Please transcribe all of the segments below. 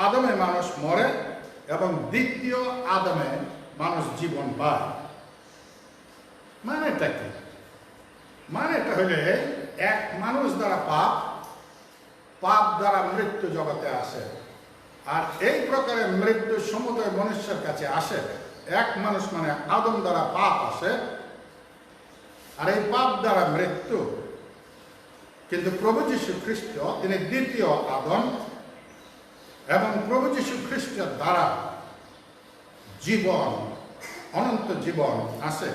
আদমে মানুষ মরে এবং দ্বিতীয় আদমে মানুষ জীবন পায়। মানেটা কি? মানেটা হলে এক মানুষ দ্বারা পাপ দ্বারা মৃত্যু জগতে আসে, আর এই প্রকারের মৃত্যু সমুদয় মনুষ্যের কাছে আসে। এক মানুষ মানে আদম দ্বারা পাপ আসে, আর এই পাপ দ্বারা মৃত্যু। কিন্তু প্রভু যীশু খ্রিস্ট তিনি দ্বিতীয় আদম, এবং প্রভু যীশু খ্রিস্টের দ্বারা জীবন, অনন্ত জীবন আসে।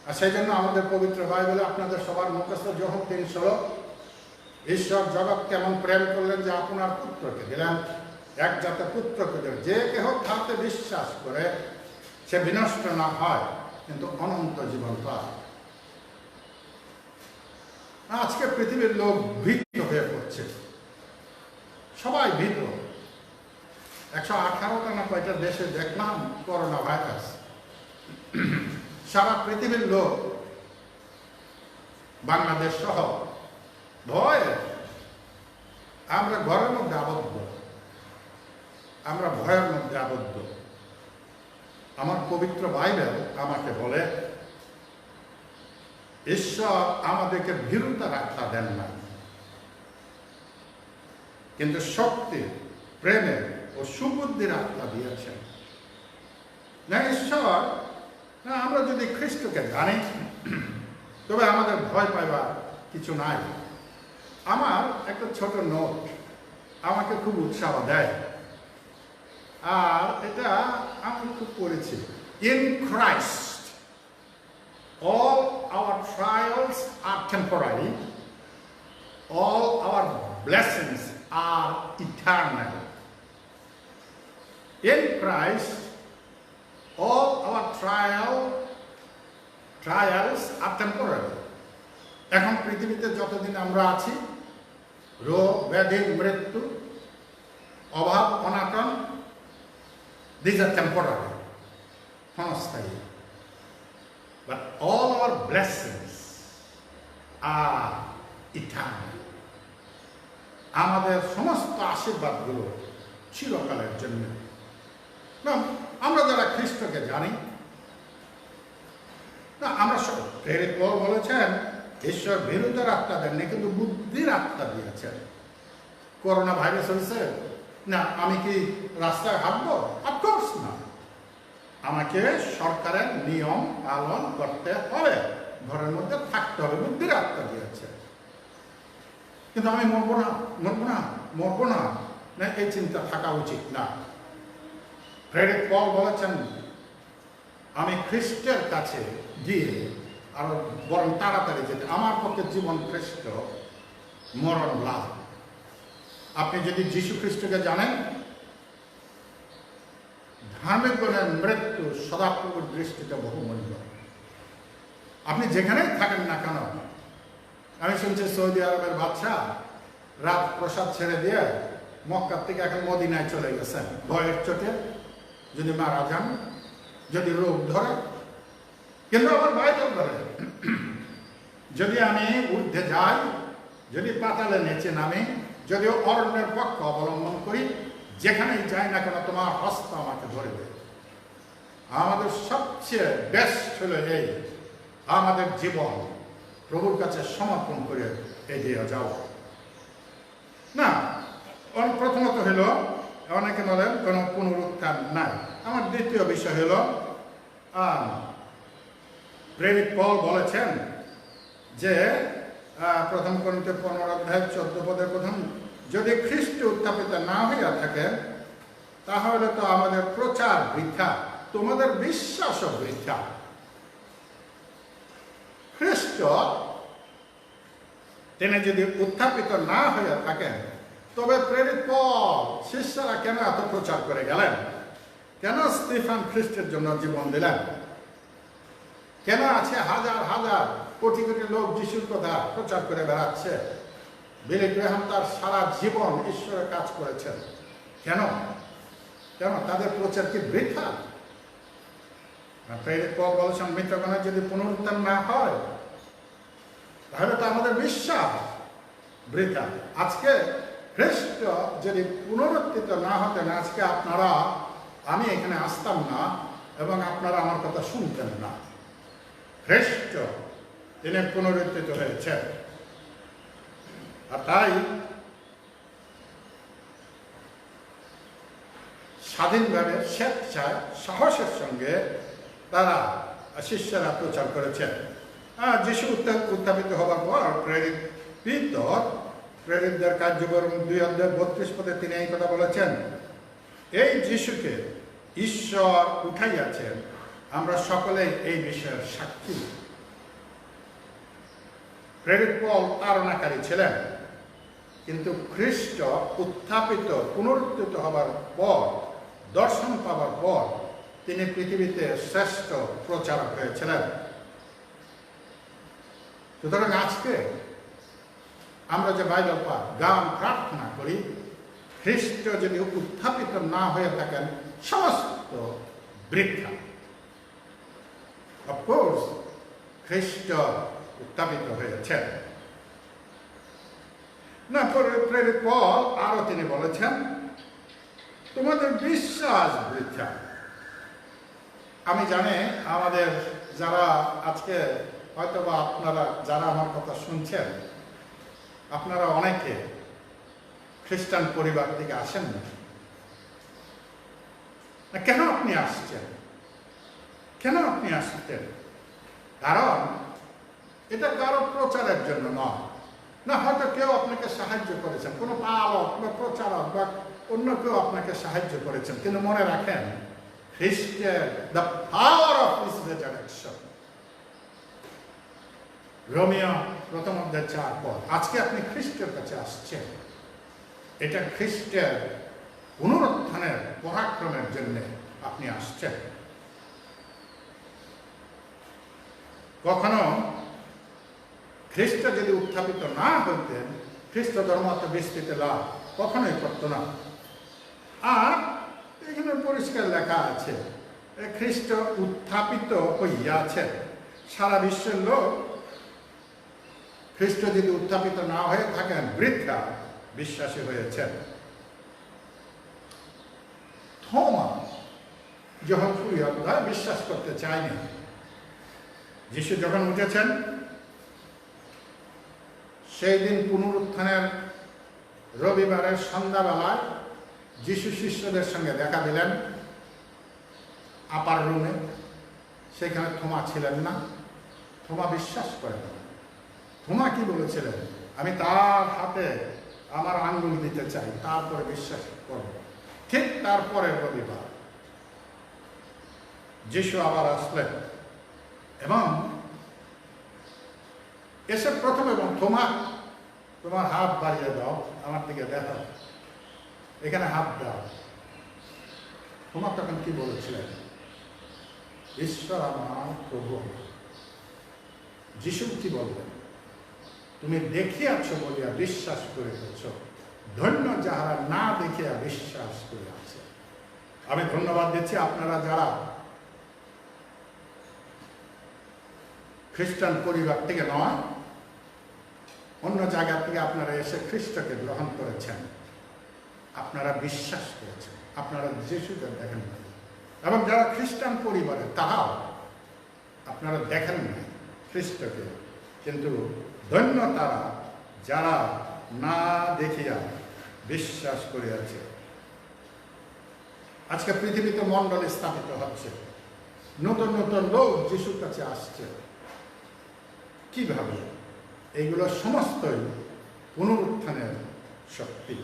আর সেই জন্য আমাদের পবিত্র বাইবেলে আপনাদের সবার মুখস্থ যোহন 3:16, ঈশ্বর জগৎ কেমন প্রেম করলেন যে আপনার পুত্রকে দিলেন, একজাত পুত্রকে দিলেন, যে কেহ তাতে বিশ্বাস করে সে বিনষ্ট না হয় কিন্তু অনন্ত জীবন পায়। আজকে পৃথিবীর লোক ভীত হয়ে পড়ছে, সবাই ভীত। 118টা না কয়টা দেশে দেখলাম করোনা ভাইরাস। সারা পৃথিবীর লোক, বাংলাদেশ সহ, ভয়ে। আমরা ঘরের মধ্যে আবদ্ধ, আমরা ভয়ের মধ্যে আবদ্ধ। আমার পবিত্র বাইবেল আমাকে বলে ঈশ্বর আমাদেরকে ভীরুতার আত্মা দেন না, কিন্তু শক্তি, প্রেমের ও সুবুদ্ধির আত্মা দিয়েছেন। না ঈশ্বর, না আমরা যদি খ্রিস্টকে জানি তবে আমাদের ভয় পাইবার কিছু নাই। আমার একটা ছোট নোট আমাকে খুব উৎসাহ দেয়, আর এটা আমি খুব পড়েছি। In Christ all our trials are temporary, all our blessings are eternal. In Christ all our trials are temporary. এখন পৃথিবীতে যতদিন আমরা আছি, রোগ ব্যাধি মৃত্যু অভাব অনাটন, these are temporary, ক্ষণস্থায়ী। But all our blessings are eternal. আমাদের সমস্ত আশীর্বাদগুলো চিরকালের জন্য। আমরা যারা খ্রিস্টকে জানি না, আমরা প্রেরিত পৌল বলেছেন ঈশ্বর ভীরুতার আত্মা দেননি, কিন্তু বুদ্ধির আত্মা দিয়েছেন। করোনা ভাইরাস হয়েছে না, আমি কি রাস্তায় হাঁটবো? অফকোর্স না, আমাকে সরকারের নিয়ম পালন করতে হবে, ঘরের মধ্যে থাকতে হবে, বুদ্ধির আত্মা দিয়েছে। কিন্তু আমি মরবো না, এই চিন্তা থাকা উচিত না। প্রেরিত পৌল বলেছেন আমি খ্রিস্টের কাছে গিয়ে আরো বরং তাড়াতাড়ি যেতে, আমার পক্ষে জীবন খ্রিস্ট, মরণ লাভ। আপনি যদি যীশু খ্রিস্টকে জানেন, ধার্মিক গণের মৃত্যু সদাপ্রভুর দৃষ্টিতে বহুমূল্য। আপনি যেখানেই থাকেন না কেন, আমি শুনছি সৌদি আরবের বাদশা রাত প্রসাদ ছেড়ে দিয়ে মক্কার থেকে এখন মদিনায় চলে গেছেন ভয়ের চোটে, যদি মারা যান, যদি রোগ ধরে। কিন্তু আমার বাইবেল ধরে যদি আমি ঊর্ধ্বে যাই, যদি পাতালে নিচে নামি, যদি অরণ্যের পক্ষ অবলম্বন করি, যেখানেই যাই না কেন তোমার হস্ত আমাকে ধরবে। আমাদের সবচেয়ে বেস্ট হলো এই, আমাদের জীবন প্রভুর কাছে সমর্পণ করে এগিয়ে যাও না। প্রথমত হলো, অনেকে বলেন কোনো পুনরুত্থান নাই। আমার দ্বিতীয় বিষয় হলো, প্রেরিত পৌল বলেছেন যে প্রথম করিন্থীয় 15:14 যদি খ্রিস্ট উত্থাপিত না হইয়া থাকে তাহলে তো আমাদের প্রচার বৃথা, তোমাদের বিশ্বাসও বৃথা। খ্রিস্ট তিনি যদি উত্থাপিত না হইয়া থাকেন তবে প্রেরিত পৌল শিষ্যরা কেন এত প্রচার করে গেলেন? কেন স্টিফান খ্রিস্টের জন্য জীবন দিলেন? কেন আছে হাজার হাজার কোটি কোটি লোক যিশুর কথা প্রচার করে বেড়াচ্ছে? বিলি গ্রাহাম তার সারা জীবন ঈশ্বরের কাজ করেছেন। কেন কেন তাদের প্রচার কি বৃথা? প্রেরিত পৌল বলেছেন মৃতগণের যদি পুনরুত্থান না হয় তাহলে তো আমাদের বিশ্বাস বৃথা। আজকে খ্রিস্ট যদি পুনরুত্থিত না হতেন আজকে আমি এখানে আসতাম না এবং আপনারা আমার কথা শুনতেন না। খ্রিস্ট তিনি পুনরুত্থিত হয়েছেন, আর তাই স্বাধীনভাবে স্বেচ্ছায় সাহসের সঙ্গে তারা শিষ্যরা প্রচার করেছেন। যিশু উত্থাপিত হবার পর প্রেরিতদের কার্যক্রম 2:32 তিনি এই কথা বলেছেন, এই যিশুকে ঈশ্বর উঠাইয়াছেন, আমরা সকলেই এই বিষয়ের সাক্ষী। প্রেরিত পল তাড়নাকারী ছিলেন, কিন্তু খ্রিস্ট উত্থাপিত পুনরুত্থিত হবার পর, দর্শন পাওয়ার পর তিনি পৃথিবীতে শ্রেষ্ঠ প্রচারক হয়েছিলেন। সুতরাং আজকে আমরা যে বাইবেল পাঠ, গান, প্রার্থনা করি, খ্রিস্ট যদি উত্থাপিত না হয়ে থাকেন সমস্ত বৃথা। অফকোর্স খ্রিস্ট উত্থাপিত হয়েছেন না। প্রেরিত পল আরো তিনি বলেছেন, তোমাদের বিশ্বাস বৃথা। আমি জানি আমাদের যারা আজকে হয়তোবা আপনারা যারা আমার কথা শুনছেন, আপনারা অনেকে খ্রিস্টান পরিবার থেকে আসেন না। কেন আপনি আসছেন? কেন আপনি আসছেন? কারণ এটা কারো প্রচারের জন্য নয়, না হয়তো কেউ আপনাকে সাহায্য করেছেন, কোনো পালক বা প্রচারক বা অন্য কেউ আপনাকে সাহায্য করেছেন, কিন্তু মনে রাখেন খ্রিস্টের the power of his resurrection. Romeo 1:4 আজকে আপনি খ্রিস্টের কাছে আসছেন, এটা খ্রিস্টের পুনরুত্থানের পরাক্রমের জন্য আপনি আসছেন। কখনো খ্রিস্ট যদি উত্থাপিত না হইতেন, খ্রিস্ট ধর্ম বিস্তৃত লাভ কখনোই করত না। আর এখানে পরিষ্কার লেখা আছে, খ্রিস্ট উত্থাপিত হইয়াছে। সারা বিশ্বের লোক খ্রিস্ট যদি উত্থাপিত না হয়ে থাকেন বৃথা বিশ্বাসী হয়েছেন। থোমা যখন বিশ্বাস করতে চায়নি, যিশু যখন উঠেছেন সেই দিন পুনরুত্থানের রবিবারের সন্ধ্যাবেলায় যিশু শিষ্যদের সঙ্গে দেখা দিলেন আপার রুমে। সেখানে থোমা ছিলেন না, থোমা বিশ্বাস করেন না। থোমা কি বলেছিলেন? আমি তার হাতে আমার আঙ্গুল দিতে চাই, তারপরে বিশ্বাস করব। ঠিক তারপরে রবিবার যিশু আবার আসলেন এবং এসে প্রথমে এবং থোমা তোমার হাত বাড়িয়ে দাও, আমার দিকে দেখো, এখানে হাত দাও। থোমা তখন কি বলেছিলেন? ঈশ্বর আমার প্রভু। যিশু কি বললেন? তুমি দেখিয়াছ বলিয়া বিশ্বাস করিতেছ, ধন্য যাহারা না দেখিয়া বিশ্বাস করিয়াছে। আমি ধন্যবাদ দিচ্ছি আপনারা যারা খ্রিস্টান পরিবার থেকে নয়, অন্য জায়গা থেকে আপনারা এসে খ্রিস্টকে গ্রহণ করেছেন, আপনারা বিশ্বাস করেছেন, আপনারা যিশুকে দেখেন না। এবং যারা খ্রিস্টান পরিবারে তাহাও আপনারা দেখেন না খ্রিস্টকে, কিন্তু ধন্য তারা যারা না দেখিয়া বিশ্বাস করিয়াছে। আজকে পৃথিবীতে মণ্ডল স্থাপিত হচ্ছে, নতুন নতুন লোক যিশুর কাছে আসছে। কিভাবে? এইগুলো সমস্তই পুনরুত্থানের শক্তি।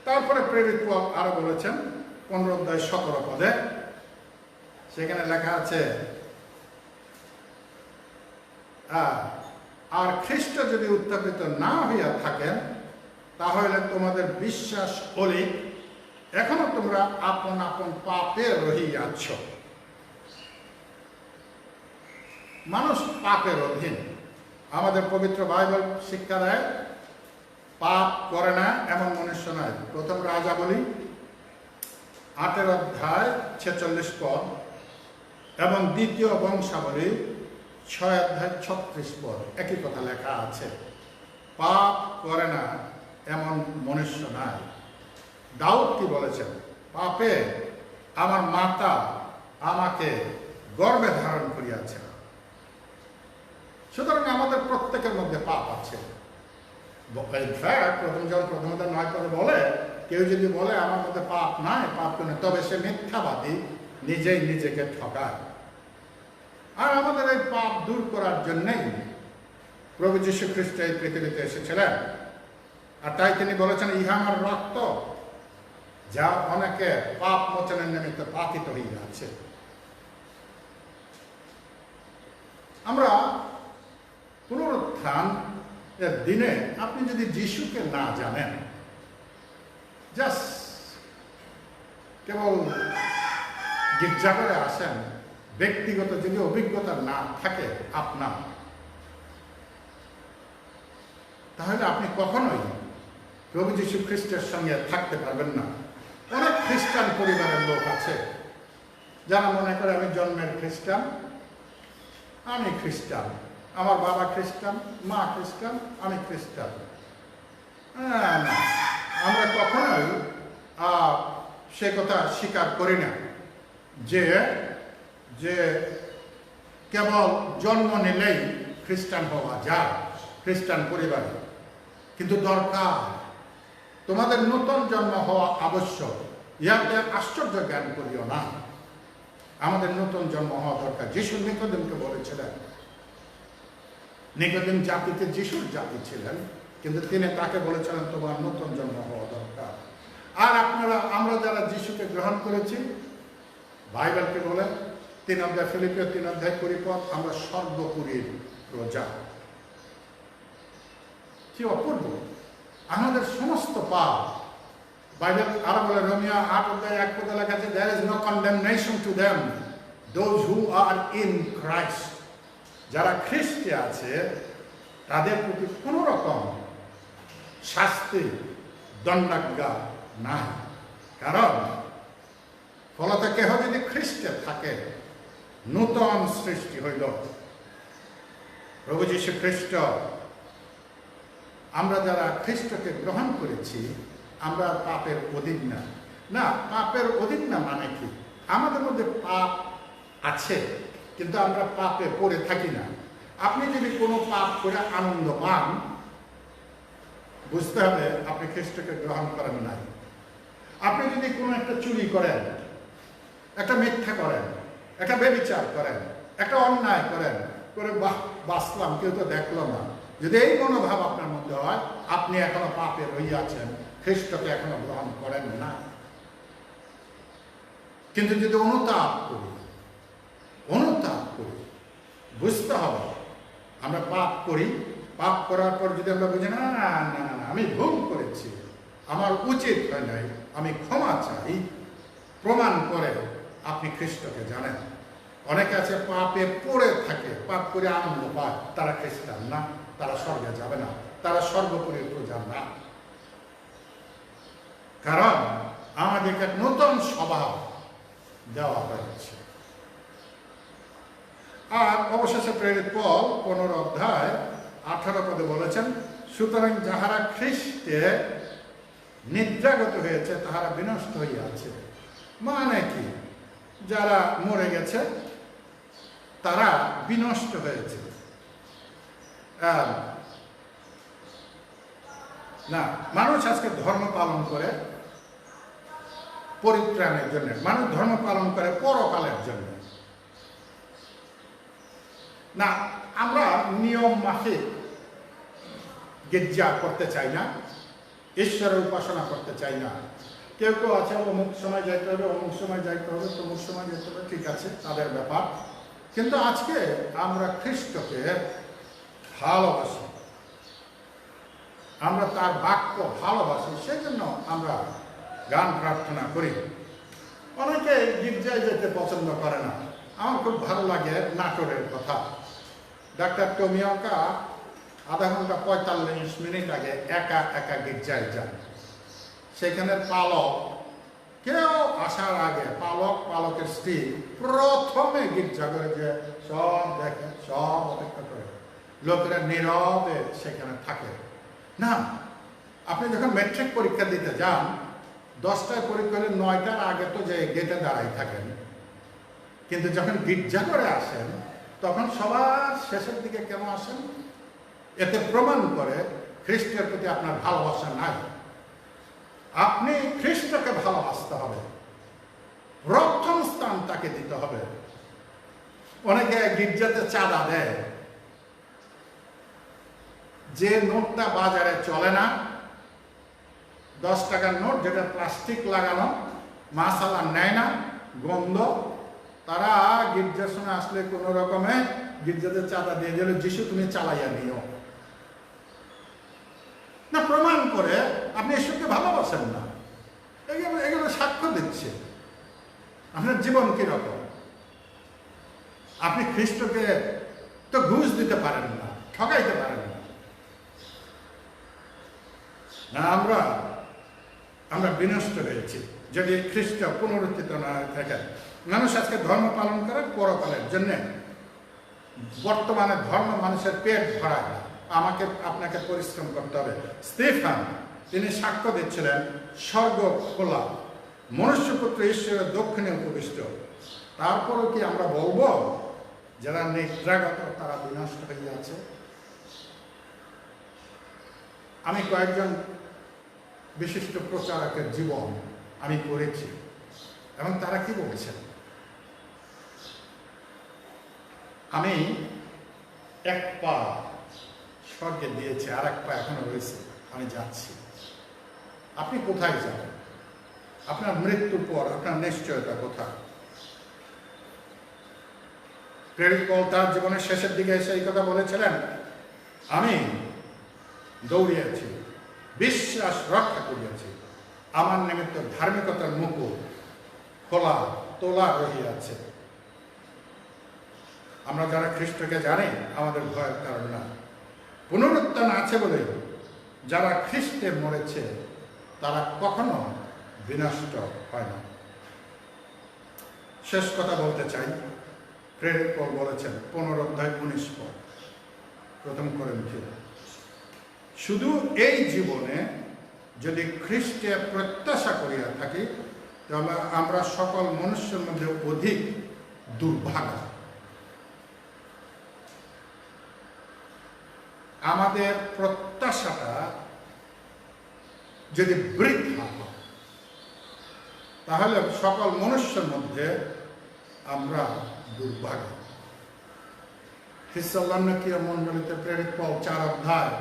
তারপরে প্রেরিত পল আরো বলেছেন 15:17 সেখানে লেখা আছে, আর খ্রিস্ট যদি উত্থাপিত না হইয়া থাকেন তাহলে তোমাদের বিশ্বাস অলিক, এখনো তোমরা আপন আপন পাপে রহিয়াছ। মানুষ পাপের অধীন। আমাদের পবিত্র বাইবেল শিক্ষা দেয় পাপ করে না এমন মনুষ্য নয়। প্রথম রাজাবলী 8:46 এবং দ্বিতীয় বংশাবলী 6:36 একই কথা লেখা আছে। পাপ করে না এমন মনুষ্য নাই। দাউদ কি বলেছেন? পাপে আমার মাতা আমাকে গর্ভে ধারণ করিয়াছে। সুতরাং আমাদের প্রত্যেকের মধ্যে পাপ আছে। প্রথম জন 9 বলে, কেউ যদি বলে আমার মধ্যে পাপ নাই, পাপ করে, তবে সে মিথ্যাবাদী, নিজেই নিজেকে ঠকায়। আর আমাদের এই পাপ দূর করার জন্যই প্রভু যীশু খ্রিস্ট এই পৃথিবীতে এসেছিলেন। আর তাই তিনি বলেছেন, ইহা আমার রক্ত, যা অনেকে পাপ মোচনের নিমিত্ত পাতিত হয়ে আছে। আমরা পুনরুত্থান এর দিনে আপনি যদি যিশুকে না জানেন, জাস্ট কেবল গির্জাঘরে আসেন, ব্যক্তিগত যদি অভিজ্ঞতা না থাকে আপনার, তাহলে আপনি কখনোই প্রভু যীশু খ্রিস্টের সঙ্গে থাকতে পারবেন না। অনেক খ্রিস্টান পরিবারের লোক আছে যারা মনে করে আমি জন্মের খ্রিস্টান, আমি খ্রিস্টান, আমার বাবা খ্রিস্টান, মা খ্রিস্টান, আমি খ্রিস্টান। না, আমরা কখনোই সে কথা স্বীকার করি না যে যে কেবল জন্ম নিলেই খ্রিস্টান হওয়া যায় খ্রিস্টান পরিবারে। কিন্তু দরকার, তোমাদের নতুন জন্ম হওয়া আবশ্যক। ইহাতে আশ্চর্য জ্ঞান করিও না, আমাদের নতুন জন্ম হওয়া দরকার। যিশু নিকোদিমকে বলেছিলেন, নিকোদিম জাতিতে যিশুর জাতি ছিলেন, কিন্তু তিনি তাকে বলেছিলেন তোমার নতুন জন্ম হওয়া দরকার। আর আমরা যারা যিশুকে গ্রহণ করেছি, বাইবেলকে বলে 3 অধ্যায়, ফিলিপিও 3 অধ্যায় 20 পদ, আমরা সর্বপুরীর প্রজা। কি অপূর্ব! আমাদের সমস্ত পাপ, বাইবেল আরো বলে, রোমিও 8 অধ্যায় 1 পদে লেখা আছে, there is no condemnation to them those who are in Christ। যারা খ্রিস্টে আছে তাদের প্রতি কোনো রকম শাস্তি, দণ্ডাজ্ঞা নাই। কারণ ফলত কেহ যদি খ্রিস্টে থাকে, নূতন সৃষ্টি হইল। প্রভু যীশু খ্রিস্ট, আমরা যারা খ্রিস্টকে গ্রহণ করেছি, আমরা পাপের অধীন না। না, পাপের অধীন না মানে কি? আমাদের মধ্যে পাপ আছে, কিন্তু আমরা পাপে পড়ে থাকি না। আপনি যদি কোনো পাপ করে আনন্দ পান, বুঝতে হবে আপনি খ্রিস্টকে গ্রহণ করেন নাই। আপনি যদি কোনো একটা চুরি করেন, একটা মিথ্যা করেন, একটা ব্যভিচার করেন, একটা অন্যায় করেন, করে বাঁচলাম, কেউ তো দেখলো না, যদি এই মনোভাব আপনার মধ্যে হয়, আপনি এখনো পাপে রইয়াছেন, খ্রিস্টকে এখনো গ্রহণ করেন না। কিন্তু যদি অনুতাপ করি, বুঝতে হবে আমরা পাপ করি, পাপ করার পর যদি আমরা বুঝি না না না না আমি ভুল করেছি, আমার উচিত হয় নাই, আমি ক্ষমা চাই, প্রমাণ করে আপনি খ্রিস্টকে জানেন। অনেকে আছে পাপে পড়ে থাকে, পাপ করে আনন্দ পায়, তারা খ্রিস্টান না, তারা স্বর্গে যাবে না, তারা সর্বোপরি প্রজা না। কারণ আমাদেরকে নতুন স্বভাব দেওয়া হয়েছে। আর অবশেষে প্রেরিত পল 15 অধ্যায় 18 পদে বলেছেন, সুতরাং যাহারা খ্রিস্টে নিদ্রাগত হয়েছে তাহারা বিনষ্ট হইয়াছে। মানে কি? যারা মরে গেছে তারা বিনষ্ট হয়েছে। না, মানুষ আজকে ধর্ম পালন করে পরিত্রাণের জন্য, মানুষ ধর্ম পালন করে পরকালের জন্য। না, আমরা নিয়ম মাফিক গির্জা করতে চাই না, ঈশ্বরের উপাসনা করতে চাই না। কেউ কেউ আছে অমুক সময় যাইতে হবে, অমুক সময় যাইতে হবে, তমুক সময় যেতে হবে, ঠিক আছে, তাদের ব্যাপার। কিন্তু আজকে আমরা খ্রিস্টকে ভালোবাসি, আমরা তার বাক্য ভালোবাসি, সেজন্য আমরা গান প্রার্থনা করি। অনেকে গির্জায় যেতে পছন্দ করে না। আমার খুব ভালো লাগে নাটোরের কথা। ডাক্তার টমিওকা আধা ঘন্টা 45 মিনিট আগে একা একা গির্জায় যান। সেখানের পালক, কেউ আসার আগে পালকের স্ত্রী প্রথমে গির্জাঘরে যে সব দেখে, সব অপেক্ষা করে, লোকেরা নীরবে সেখানে থাকে। না, আপনি যখন ম্যাট্রিক পরীক্ষা দিতে যান, 10টায় পরীক্ষা হলে 9টার আগে তো যে গেটে দাঁড়াই থাকেন, কিন্তু যখন গির্জা করে আসেন তখন সবার শেষের দিকে কেন আসেন? এতে প্রমাণ করে খ্রিস্টের প্রতি আপনার ভালোবাসা নাই। আপনি খ্রিস্টকে ভালোবাসতে হবে, প্রথম স্থান তাকে দিতে হবে। অনেকে গির্জাতে চাঁদা দেয়, যে নোটটা বাজারে চলে না, 10 টাকার নোট, যেটা প্লাস্টিক লাগানো, মাসালা নেয় না, গন্ধ, তারা গির্জার সময় আসলে কোন রকমে গির্জাতে চাঁদা দিয়ে দিল, যিশু তুমি চালাইয়া নিও না। প্রমাণ করে আপনি ঈশ্বরকে ভালোবাসেন না। এগুলো সাক্ষ্য দিচ্ছে আপনার জীবন কিরকম। আপনি খ্রিস্টকে তো ঘুষ দিতে পারেন না, ঠকাইতে পারেন না। আমরা বিনষ্ট হয়েছি যদি খ্রিস্ট পুনরুত্থিত না থাকে। মানুষ আজকে ধর্ম পালন করে পরকালের জন্য। বর্তমানে ধর্ম মানুষের পেট ভরায়, আমাকে আপনাকে পরিশ্রম করতে হবে। স্তেফান তিনি সাক্ষ্য দিচ্ছিলেন, স্বর্গ খোলা, মনুষ্যপুত্র ঈশ্বরের দক্ষিণে উপবিষ্ট। তারপরও কি আমরা বলবো যারা নিদ্রাগত তারা বিনষ্ট হয়ে আছে? আমি কয়েকজন বিশিষ্ট প্রচারকের জীবন আমি পড়েছি, এবং তারা কি বলছেন, আমি এক পা স্বর্গে দিয়েছি, আর এক পা এখনো রয়েছে, আমি যাচ্ছি। আপনি কোথায় যাবেন? আপনার মৃত্যুর পর আপনার নিশ্চয়তা কোথায়? প্রেরিত পল তার জীবনের শেষের দিকে এসে এই কথা বলেছিলেন, আমি দৌড়িয়েছি, বিশ্বাস রক্ষা করিয়াছি, আমার নিমিত্ত ধার্মিকতার মুকুট খোলা তোলা রহিয়াছে। আমরা যারা খ্রিস্টকে জানি আমাদের ভয়ের কারণ না। পুনরুত্থান আছে বলে যারা খ্রিস্টে মরেছে তারা কখনো বিনষ্ট হয় না। শেষ কথা বলতে চাই, প্রেরিত পল বলেছেন 15 অধ্যায় 19 পদ, প্রথম করিন্থীয়, শুধু এই জীবনে যদি খ্রিস্টে প্রত্যাশা করিয়া থাকি তাহলে আমরা সকল মনুষ্যের মধ্যে অধিক দুর্ভাগ্য। আমাদের প্রত্যাশাটা যদি বৃথা হয় তাহলে সকল মনুষ্যের মধ্যে আমরা দুর্ভাগ্য। খ্রিস্টীয় মণ্ডলীতে প্রেরিত পল 4 অধ্যায়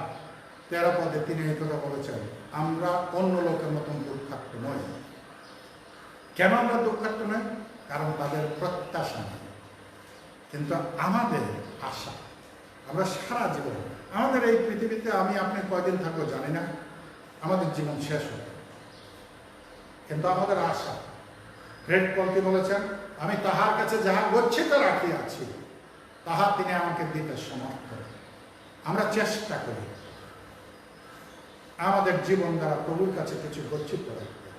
13 পদে তিনি এই কথা বলেছেন, আমরা অন্য লোকের মতন দুঃখার্থ নই। কেন আমরা দুঃখার্থ নই? কারণ তাদের প্রত্যাশা নেই, কিন্তু আমাদের আশা। আমরা সারা জীবন, আমাদের এই পৃথিবীতে আমি আপনি কয়দিন থাকবো জানি না, আমাদের জীবন শেষ হবে, কিন্তু আমাদের আশা। প্রেরিত পল কি বলেছেন, আমি তাহার কাছে যাহা গচ্ছিত রাখিয়াছি তাহা তিনি আমাকে দিতে সমর্থ। আমরা চেষ্টা করি আমাদের জীবন দ্বারা প্রভুর কাছে কিছু গচ্ছিত রাখতে।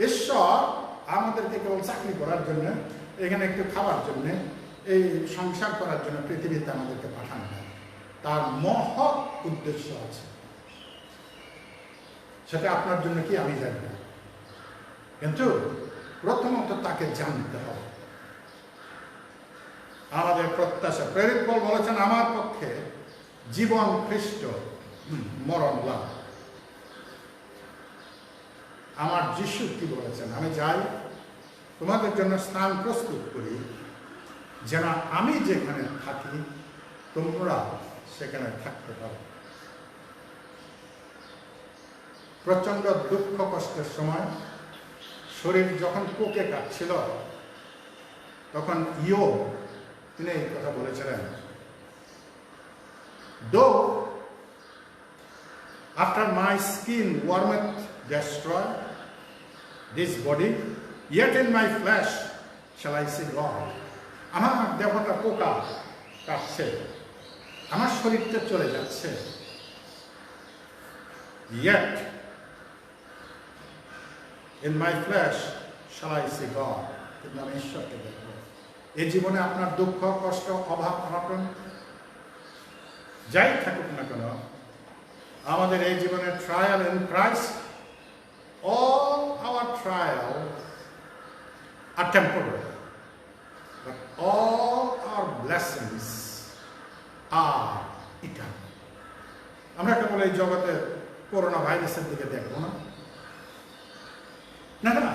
ঈশ্বর আমাদেরকে কেবল চাকরি করার জন্য, এখানে একটু খাওয়ার জন্য, এই সংসার করার জন্য পৃথিবীতে আমাদেরকে পাঠান না। তার মহৎ উদ্দেশ্য আছে, সেটা আপনার জন্য কি আমি জানি না, কিন্তু প্রথমত তাকে জানতে হবে। আমাদের প্রত্যাশা, প্রেরিত পল বলেছেন, আমার পক্ষে জীবন খ্রিস্ট, মরণ লাভ। আমার যিশু কি বলেছেন, আমি যাই তোমাদের জন্য স্থান প্রস্তুত করি, যেন আমি যেখানে থাকি তোমরা সেখানে থাকতে পারো। প্রচন্ড দুঃখ কষ্টের সময় শরীর যখন পোকে কাটছিল তখন ইয়োব তিনি এই কথা বলেছিলেন, though after my skin wormeth destroy this body, yet in my flesh shall I see God. আমার দেহটা পোকা কাটছে, আমার শরীরটা চলে যাচ্ছে, yet in my flesh shall I see God. কিন্তু আমি ঈশ্বরকে দেখব। এই জীবনে আপনার দুঃখ কষ্ট অভাব অনটন যাই থাকুক না কেন, আমাদের এই জীবনের trial in Christ, all our trials are temporary, but all our blessings are eternal. আমরা কেবল এই জগতের করোনা ভাইরাসের দিকে দেখবো না, না না,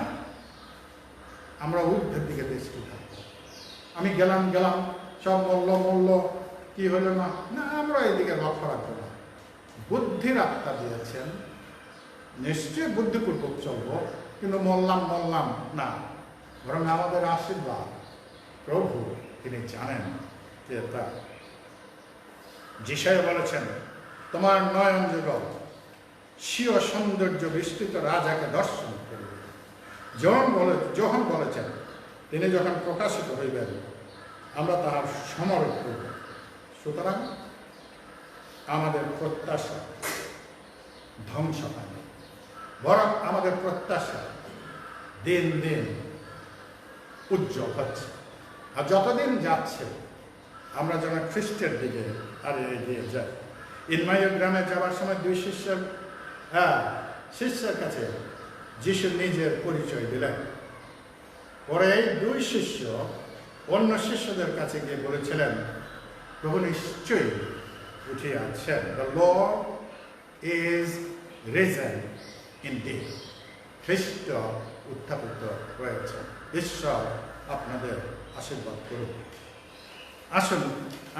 আমরা ঊর্ধ্বের দিকে দৃষ্টি থাকবো। আমি গেলাম সব মূল্য কি হলো না, না, আমরা এইদিকে লক্ষ্য রাখবো না। বুদ্ধির আত্মা দিয়েছেন, নিশ্চয় বুদ্ধিপূর্বক চলবো, কিন্তু মরলাম না, বরং আমাদের আশীর্বাদ প্রভু তিনি জানেন যে তা যিশায়া বলেছেন, তোমার নয়ন জগৎ স্বীয় সৌন্দর্য বিস্তৃত রাজাকে দর্শন করবে। যোহন বলেছেন, তিনি যখন প্রকাশিত হইবেন আমরা তাহার সমরণ করব। সুতরাং আমাদের প্রত্যাশা ধ্বংস হয় না, বরং আমাদের প্রত্যাশা দিন দিন উজ্জ্বল হচ্ছে। আর যতদিন যাচ্ছে আমরা যেন খ্রিস্টের দিকে আরে এগিয়ে যাই। ইনমাইয় গ্রামে যাওয়ার সময় দুই শিষ্যের কাছে যিশু নিজের পরিচয় দিলেন। পরে এই দুই শিষ্য অন্য শিষ্যদের কাছে গিয়ে বলেছিলেন, প্রভু নিশ্চয়ই উঠে আছেন, the Lord is risen indeed. খ্রিস্ট উত্থাপিত হয়েছেন। ঈশ্বর আপনাদের আশীর্বাদ করুন। আসুন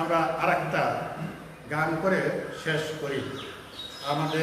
আমরা আরেকটা গান করে শেষ করি। আমাদের